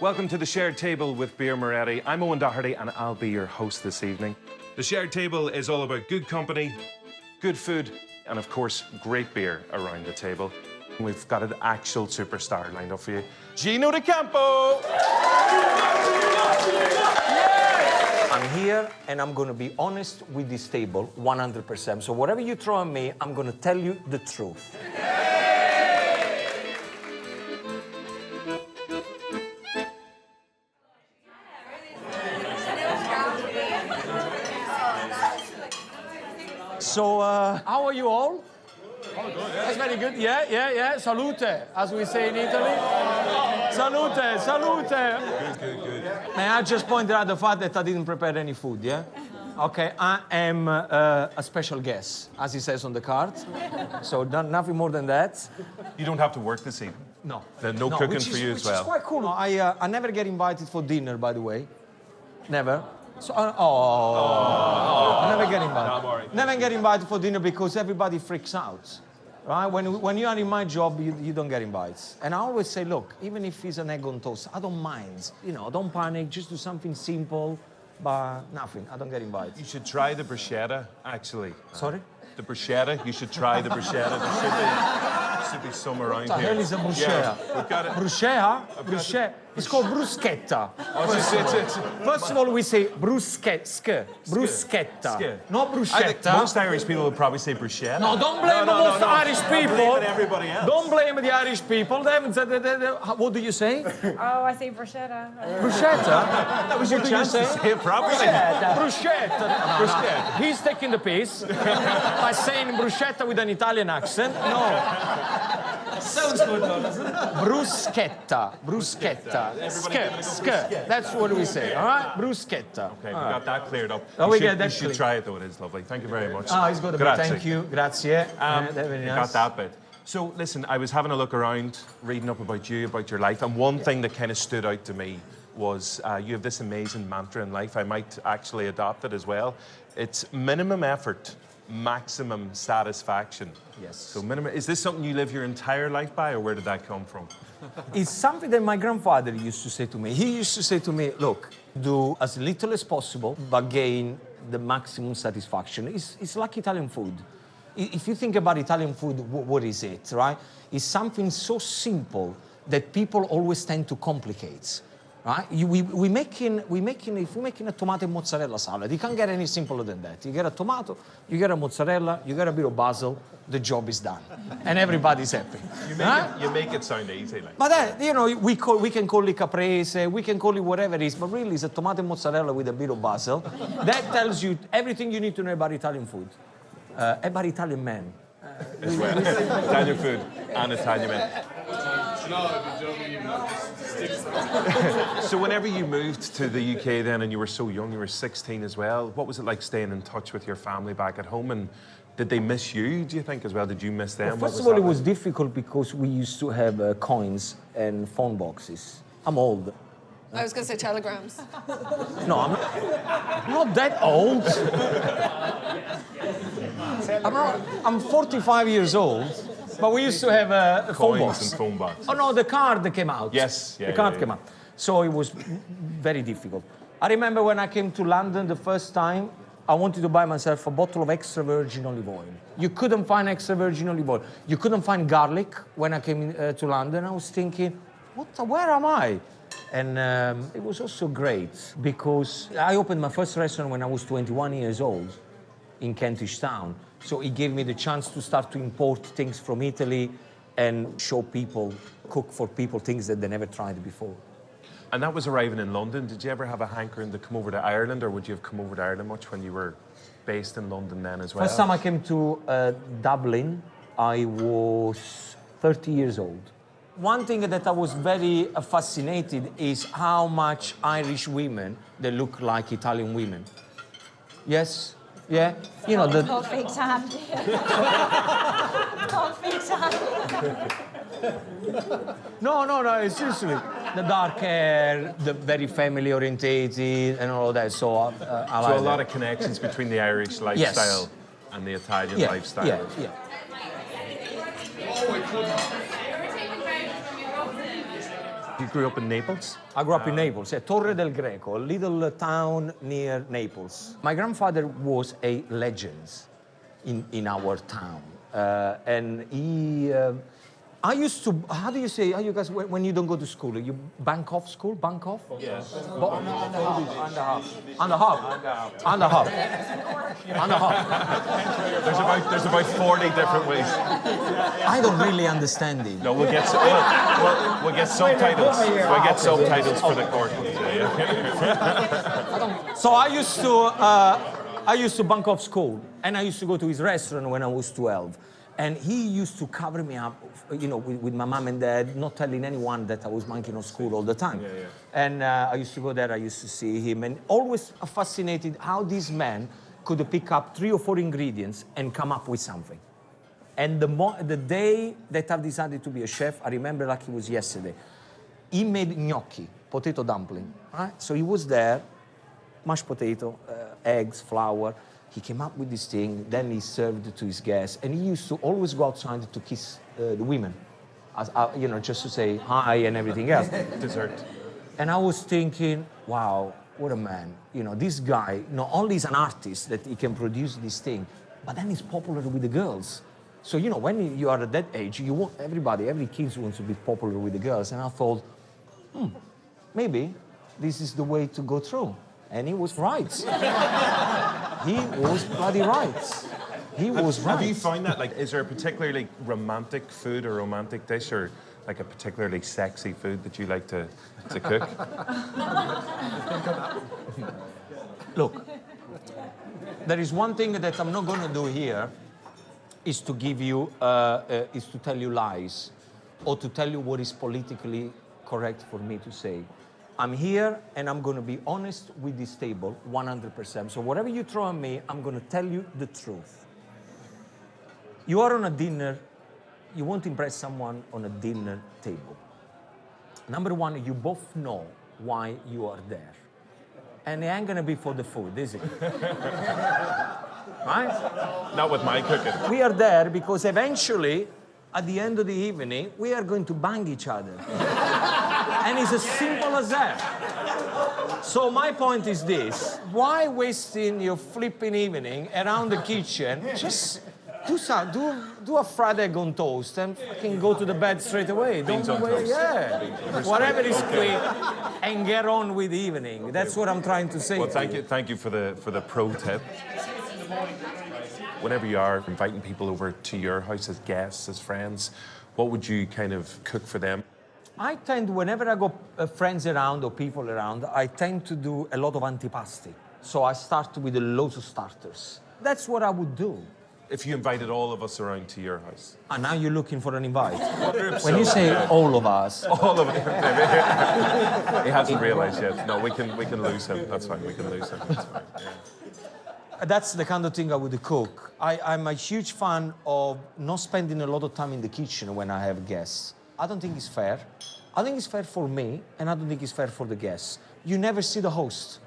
Welcome to the Shared Table with Beer Moretti. I'm Owen Doherty and I'll be your host this evening. The Shared Table is all about good company, good food, and of course, great beer around the table. We've got an actual superstar lined up for you. Gino de Campo! I'm here and I'm going to be honest with this table 100%. So whatever you throw at me, I'm going to tell you the truth. So, how are you all? Oh, good, yeah. That's very good. Yeah. Salute, as we say in Italy. Salute. Good. May I just point out the fact that I didn't prepare any food, yeah? Okay, I am a special guest, as it says on the card. So nothing more than that. You don't have to work this evening. No. There's no cooking for you as well. Which is quite cool. I never get invited for dinner, by the way. Never. So, I never get invited. No, right. Never get invited for dinner because everybody freaks out, right? When you are in my job, you don't get invites. And I always say, look, even if it's an egg on toast, I don't mind. You know, don't panic. Just do something simple, but nothing. I don't get invited. You should try the bruschetta, actually. Sorry? The bruschetta. You should try the bruschetta. There should be some around What the here. hell is a bruschetta? Yeah, we've got it. Bruschetta? It's called bruschetta. Oh, First of all, we say bruschetta. Ske. Not I think bruschetta. most Irish people would probably say bruschetta. No, don't blame most Irish people. Blame everybody else. Don't blame the Irish people. What do you say? Oh, I say bruschetta. Bruschetta? That was your What do you chance to say? say it properly. Bruschetta. No. Bruschetta. He's taking the piss by saying bruschetta with an Italian accent. No. Sounds good, though, doesn't it? Bruschetta. Sk. That's what we say, all right? Bruschetta. Okay, we got that cleared up. Oh, we get that You should cleared. try it, though. It is lovely. Thank you very much. Ah, it's good. Grazie. Thank you. Grazie. Very We nice. got that bit. So, listen, I was having a look around, reading up about you, about your life, and one thing that kind of stood out to me was you have this amazing mantra in life. I might actually adopt it as well. It's minimum effort, maximum satisfaction. Yes. So minimum, is this something you live your entire life by, or where did that come from? It's something that my grandfather used to say to me. He used to say to me, look, do as little as possible, but gain the maximum satisfaction. It's like Italian food. If you think about Italian food, what is it, right? It's something so simple that people always tend to complicate. Right? If we're making a tomato and mozzarella salad, you can't get any simpler than that. You get a tomato, you get a mozzarella, you get a bit of basil, the job is done, and everybody's happy. You make it sound easy, like. But that, you know, we can call it caprese, we can call it whatever it is, but really it's a tomato and mozzarella with a bit of basil. That tells you everything you need to know about Italian food, about Italian men. As well. Italian food and Italian men. So whenever you moved to the UK then, and you were so young, you were 16 as well, what was it like staying in touch with your family back at home? And did they miss you, do you think, as well? Did you miss them? Well, first of all, it was difficult because we used to have coins and phone boxes. I'm old. I was going to say telegrams. No, I'm not that old. I'm 45 years old, but we used to have a phone Coins box. and phone boxes. Oh no, the card came out. Yes, yeah, the card yeah, came yeah. out. So it was very difficult. I remember when I came to London the first time, I wanted to buy myself a bottle of extra virgin olive oil. You couldn't find extra virgin olive oil. You couldn't find garlic when I came to London. I was thinking, where am I? And it was also great because I opened my first restaurant when I was 21 years old in Kentish Town. So it gave me the chance to start to import things from Italy and show people, cook for people things that they never tried before. And that was arriving in London. Did you ever have a hankering to come over to Ireland, or would you have come over to Ireland much when you were based in London then as well? First time I came to Dublin, I was 30 years old. One thing that I was very fascinated is how much Irish women, they look like Italian women. Yes? Yeah? You know, Called fake tan. Called fake tan. No, seriously. The dark hair, the very family orientated and all of that, so I like So a lot that. of connections between the Irish lifestyle and the Italian lifestyle. Yeah. You grew up in Naples? I grew up in Naples, Torre del Greco, a little town near Naples. My grandfather was a legend in our town. And he, I used to, how do you say, how you guys, when you don't go to school, you bank off school, bank off? Yes. And a half. There's about 40 different ways. I don't really understand it. No, we'll get subtitles. We'll get subtitles for the court. So I used to bunk off school, and I used to go to his restaurant when I was 12. And he used to cover me up, you know, with my mom and dad, not telling anyone that I was bunking off school all the time. Yeah, yeah. And I used to go there, I used to see him, and always fascinated how this man could pick up 3 or 4 ingredients and come up with something. And the day that I decided to be a chef, I remember like it was yesterday. He made gnocchi, potato dumpling, right? So he was there, mashed potato, eggs, flour. He came up with this thing, then he served it to his guests, and he used to always go outside to kiss the women, as, you know, just to say hi and everything else. Dessert. And I was thinking, wow, what a man. You know, this guy, not only is an artist that he can produce this thing, but then he's popular with the girls. So, you know, when you are at that age, you want every kid wants to be popular with the girls. And I thought, maybe this is the way to go through. And he was right. He was bloody right. He was right. Have you found that, like, is there a particularly romantic food or romantic dish or like a particularly sexy food that you like to cook? Look, there is one thing that I'm not going to do here, is to give you, is to tell you lies, or to tell you what is politically correct for me to say. I'm here and I'm going to be honest with this table 100%. So whatever you throw at me, I'm going to tell you the truth. You are on a dinner, you want to impress someone on a dinner table. Number one, you both know why you are there. And it ain't going to be for the food, is it? Right? Not with my cooking. We are there because eventually, at the end of the evening, we are going to bang each other. And it's as simple as that. So my point is this: why wasting your flipping evening around the kitchen? Just do a fried egg on toast and fucking go to the bed straight away. Beans on wait, toast. yeah. Whatever is quick, and get on with the evening. That's what I'm trying to say. Well, thank you for the pro tip. Whenever you are inviting people over to your house as guests, as friends, what would you kind of cook for them? I tend, whenever I go friends around or people around, I tend to do a lot of antipasti. So I start with loads of starters. That's what I would do. If you invited all of us around to your house. And now you're looking for an invite. 100%. When you say all of us, All of it. He hasn't realised yet. No, we can lose him. That's fine. We can lose him. That's fine. Yeah. that's the kind of thing I would cook. I'm a huge fan of not spending a lot of time in the kitchen when I have guests. I don't think it's fair. I think it's fair for me, and I don't think it's fair for the guests. You never see the host.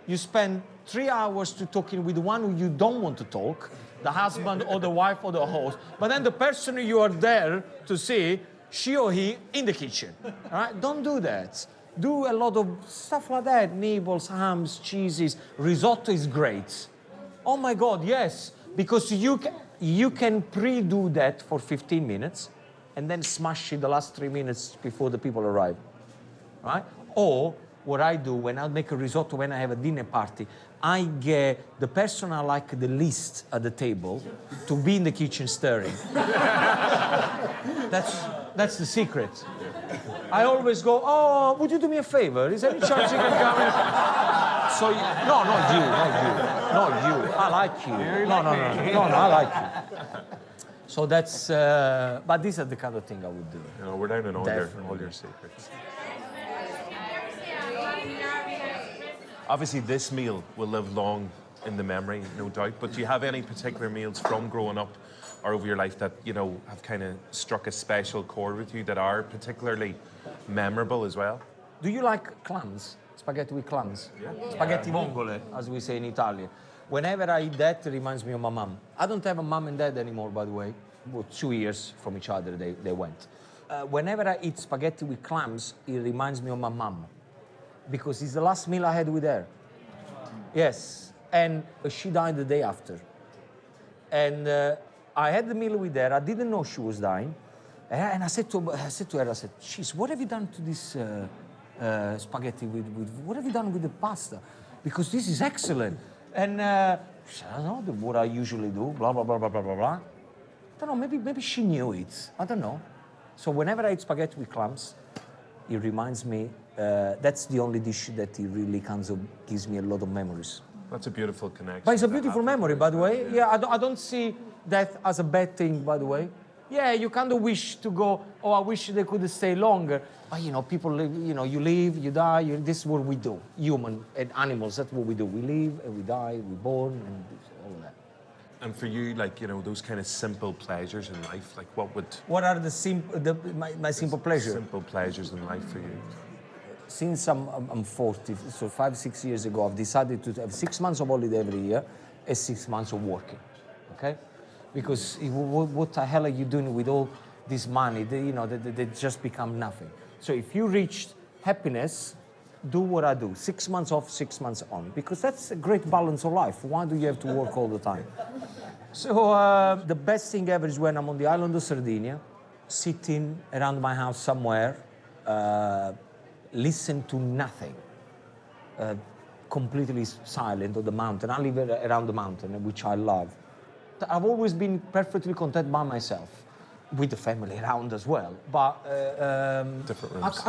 You spend 3 hours to talking with one who you don't want to talk, the husband or the wife or the host, but then the person you are there to see, she or he, in the kitchen. All right? Don't do that. Do a lot of stuff like that. Nibbles, hams, cheeses. Risotto is great. Oh my God, yes. Because you can pre-do that for 15 minutes and then smash it the last 3 minutes before the people arrive. Right? Or what I do when I make a risotto when I have a dinner party, I get the person I like the least at the table to be in the kitchen stirring. That's the secret. I always go, oh, would you do me a favor? Is there any chance you can come in? So, no, not you. I like you. No, I like you. So that's, but these are the kind of thing I would do. You know, we're down in all Definitely. your secrets. Obviously, this meal will live long in the memory, no doubt. But do you have any particular meals from growing up or over your life that, you know, have kind of struck a special chord with you that are particularly memorable as well? Do you like clams? Spaghetti with clams? Yeah. Spaghetti vongole, as we say in Italian. Whenever I eat that, it reminds me of my mom. I don't have a mom and dad anymore, by the way. Well, 2 years from each other, they went. whenever I eat spaghetti with clams, it reminds me of my mum. Because it's the last meal I had with her. Yes, and she died the day after. And I had the meal with her. I didn't know she was dying. And I said to her, "Jeez, what have you done to this spaghetti what have you done with the pasta? Because this is excellent." And she said, "I don't know what I usually do, blah, blah, blah, blah, blah, blah, blah." I don't know, maybe she knew it. I don't know. So whenever I eat spaghetti with clams, it reminds me, that's the only dish that it really kind of gives me a lot of memories. That's a beautiful connection. But it's a to beautiful have memory, with by the those way. Yeah, I don't see death as a bad thing, by the way. Yeah, you kind of wish to go, oh, I wish they could stay longer. But, you know, people live, you know, you live, you die, this is what we do. Human and animals, that's what we do. We live and we die, we're born, and all of that. And for you, like, you know, those kind of simple pleasures in life, like What are my simple pleasures? simple pleasures in life for you? Since I'm 40, so 5-6 years ago, I've decided to have 6 months of holiday every year and 6 months of working, okay? Because what the hell are you doing with all this money? They just become nothing. So if you reach happiness, do what I do. 6 months off, 6 months on. Because that's a great balance of life. Why do you have to work all the time? So the best thing ever is when I'm on the island of Sardinia, sitting around my house somewhere, listen to nothing, completely silent on the mountain. I live around the mountain, which I love. I've always been perfectly content by myself, with the family around as well. But Different rooms.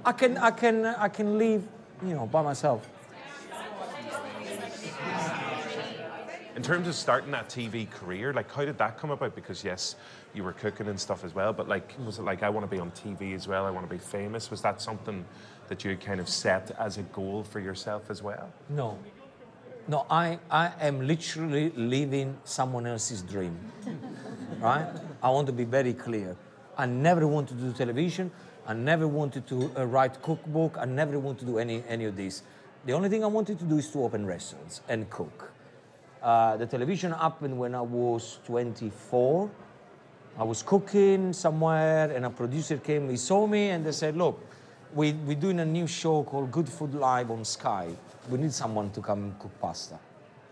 I can live, you know, by myself. In terms of starting that TV career, like, how did that come about? Because yes, you were cooking and stuff as well, but like, was it like, I want to be on TV as well, I want to be famous? Was that something that you kind of set as a goal for yourself as well? No, I am literally living someone else's dream, right? I want to be very clear. I never wanted to do television. I never wanted to write cookbook. I never wanted to do any of this. The only thing I wanted to do is to open restaurants and cook. The television happened when I was 24. I was cooking somewhere and a producer came, he saw me and they said, "Look, we're doing a new show called Good Food Live on Sky. We need someone to come cook pasta.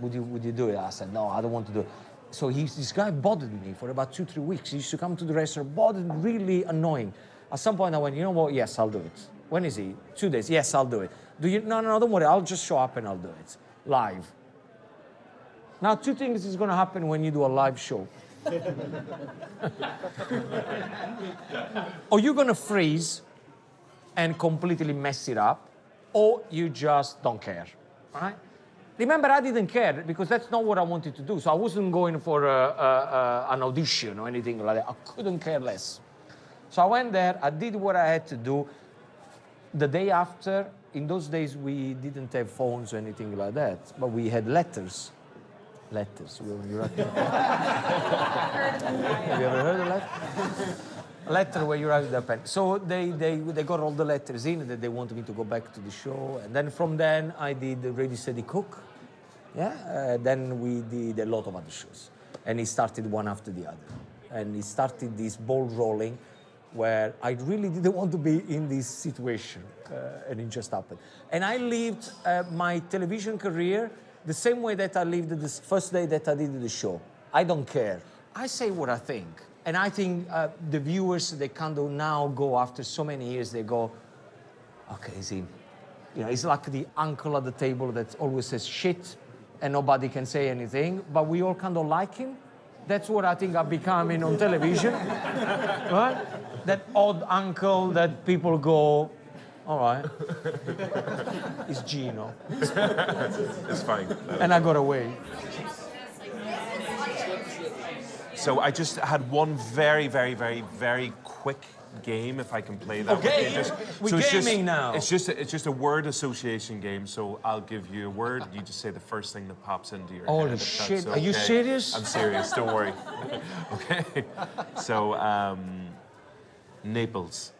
Would you do it?" I said, "No, I don't want to do it." So this guy bothered me for about 2-3 weeks. He used to come to the restaurant, bothered, really annoying. At some point I went, "You know what, yes, I'll do it." "When is he?" 2 days. "Yes, I'll do it." No, don't worry, I'll just show up and I'll do it. Live. Now, 2 things is gonna happen when you do a live show. Or you're gonna freeze and completely mess it up, or you just don't care, right? Remember, I didn't care because that's not what I wanted to do. So I wasn't going for an audition or anything like that. I couldn't care less. So I went there, I did what I had to do. The day after, in those days, we didn't have phones or anything like that, but we had letters. Letters. Have you ever heard of that? A letter where you write with a pen. So they got all the letters in that they wanted me to go back to the show. And then from then I did Ready Steady Cook. Yeah. Then we did a lot of other shows. And it started one after the other. And it started this ball rolling where I really didn't want to be in this situation. And it just happened. And I lived my television career the same way that I lived the first day that I did the show. I don't care. I say what I think. And I think the viewers, they kind of now go, after so many years, they go, "Okay, is he?" You know, it's like the uncle at the table that always says shit and nobody can say anything, but we all kind of like him. That's what I think I'm becoming on television. Right? That odd uncle that people go, "All right." It's Gino. It's fine. And I got away. So I just had one very, very, very, very quick game, if I can play that. Okay, we're gaming now. It's just a word association game. So I'll give you a word. You just say the first thing that pops into your head. Holy if that's shit! Are you okay. serious? I'm serious. Don't worry. Okay. So Naples.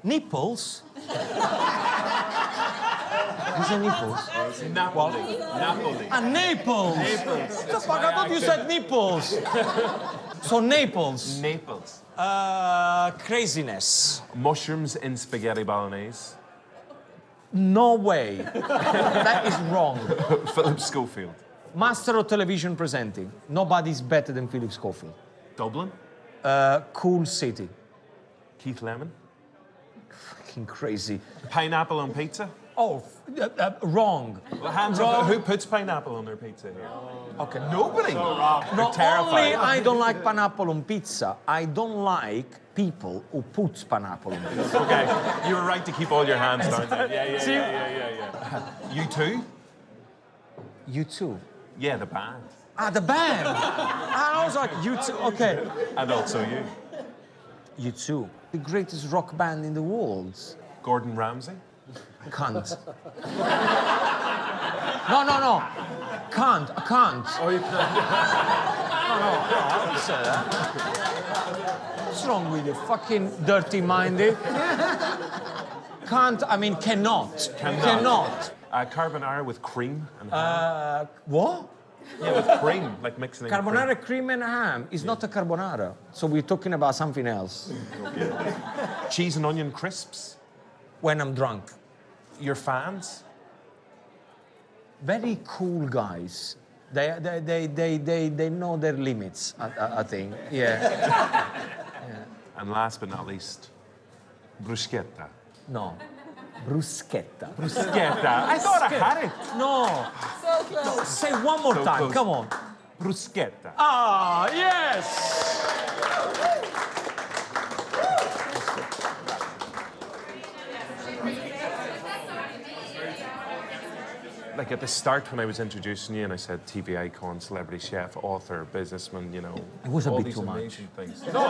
Nipples? You say nipples? Napoli. Napoli. Ah, Naples! Naples. What the fuck? I thought you said nipples. So Naples. Naples. Craziness. Mushrooms in spaghetti bolognese. No way. That is wrong. Philip Schofield. Master of television presenting. Nobody's better than Philip Schofield. Dublin. Cool city. Keith Lemon. Fucking crazy. Pineapple on pizza. Oh, wrong. Well, hands up. Who puts pineapple on their pizza here? Okay. Nobody. Not terrified. only I don't like pineapple on pizza, I don't like people who put pineapple on pizza. Okay, you were right to keep all your hands down. Yeah. You too? You too. Yeah, the band. The band. I was like, you too. Okay. And also you. You too. The greatest rock band in the world. Gordon Ramsay. Cunt. No. Can't. I can't. Oh, you can't. I don't say that. What's wrong with you? Fucking dirty-minded. Can't, I mean, cannot. Cannot. Carbonara with cream and ham. What? Yeah, with cream, like mixing in Carbonara, cream and ham is not a carbonara. So we're talking about something else. cream. Cheese and onion crisps. When I'm drunk. Your fans? Very cool guys. They know their limits, I think. Yeah. And last but not least, bruschetta. No. Bruschetta. Bruschetta. I thought I had it. No. So close. Say one more So time. close. Come on. Bruschetta. Ah, yes. Like at the start when I was introducing you and I said TV icon, celebrity chef, author, businessman, you know. It was a all bit these too much. amazing things. No.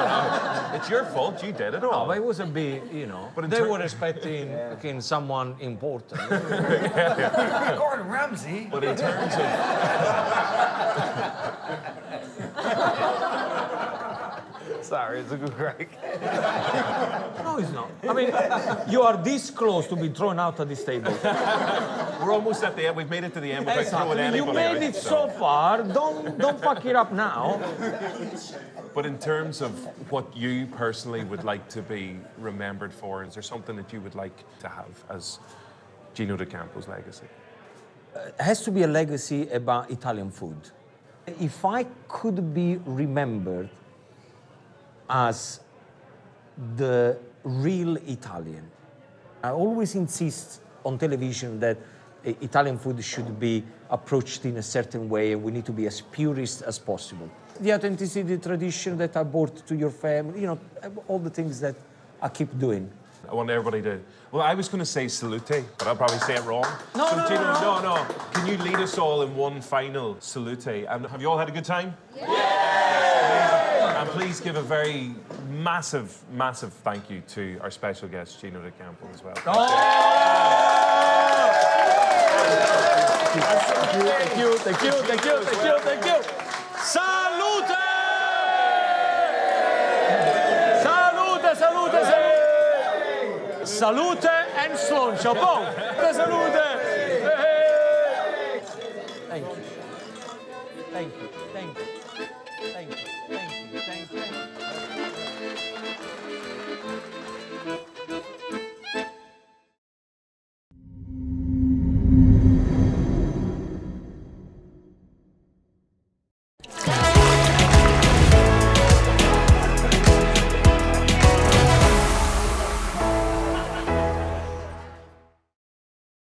It's your fault. You did it all. Oh, but it was a bit, you know. But in They ter- were expecting fucking someone important. Gordon Ramsay. But in terms of... Sorry, it's a good crack. No, it's not. I mean, you are this close to be thrown out of this table. We're almost at the end. We've made it to the end without throwing Exactly. You anybody made out, it so far. Don't fuck it up now. But in terms of what you personally would like to be remembered for, is there something that you would like to have as Gino De Campo's legacy? It has to be a legacy about Italian food. If I could be remembered as the real Italian, I always insist on television that Italian food should be approached in a certain way and we need to be as purist as possible. The authenticity, the tradition that I brought to your family, you know, all the things that I keep doing. I want everybody to... Well, I was going to say salute, but I'll probably say it wrong. No. No. Can you lead us all in one final salute? And have you all had a good time? Yeah! And please give a very massive thank you to our special guest, Gino De Campo, as well. Thank you. Salute! Salute and sloncio, both. Salute! Thank you. Thank you. Thank you. Thank you. Thank you. Thank you.